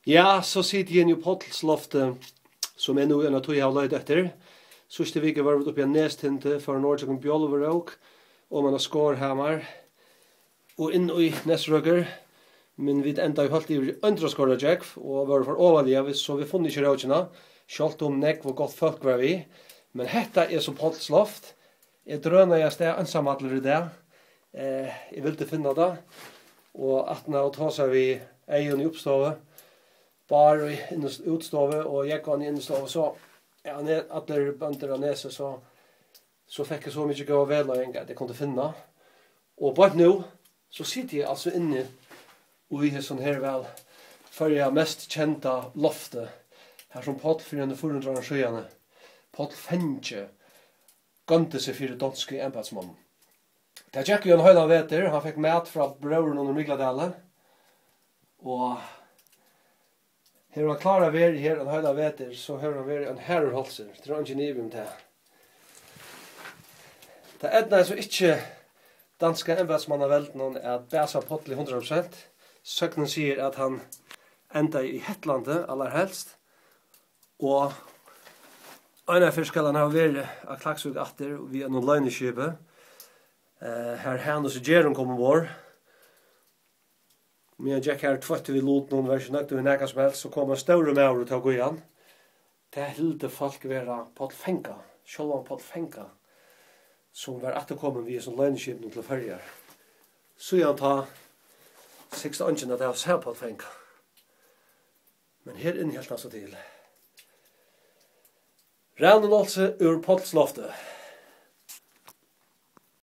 Ja, så sitter jeg i Pottelsloftet, som er nå en av tog jeg har løyd etter. Sørste vike var vi oppe i en nestinte for Nordsjøkken Bjølveråk, og man har skårhammer, og inn i Nesrøkker, men vi enda jo holdt i øndraskåret og var for overlige, så vi funnet ikke råkene, selv om nek var godt folk var vi. Men dette er som Pottsloft. Jeg drønner jeg sted ensamadler i det. Jeg ville finne det, og at når jeg tar seg vi egen i oppstået, bare i utstove, og jeg kan i innstove, så ja, alle bønder og nese, så fikk jeg så mye gå vel og at jeg kunne finne. Og bare nå, så sitter jeg altså inne og vi er sånn her vel, for jeg mest kjente loftet, her som Pott 400 sjøene, Pott Fenche, gante seg for danske embedsmannen. Det gikk jo en høyla veter, han fikk mat fra brøren under Mygladale, og her han klarer å være her en høyla veter, så har han vært en herreholser, det er ikke nivå om det. Det er edna så ikke danske embedsmannen veldt noen at bæsa Pottel 100%. Søknen sier at han enda i Hetlandet allerhelst, og en av skal han ha vært av Klaksvik atter via noen løgneskjøpe. Her Hannes og Gjeron kommer vår. Men jeg her tvøtte vi lot noen var ikke nøkte vi nekka som helst, så kom en større maur til å gå igjen. Det hilde folk være Pottfenka, sjølvan Pottfenka, som var etterkommen via som løgneskjøpene til førjer. Så jeg ta siste ønsken at jeg har sett Pottfenka. Men her innhelt han så til. Raunen altså ur Pottsloftet.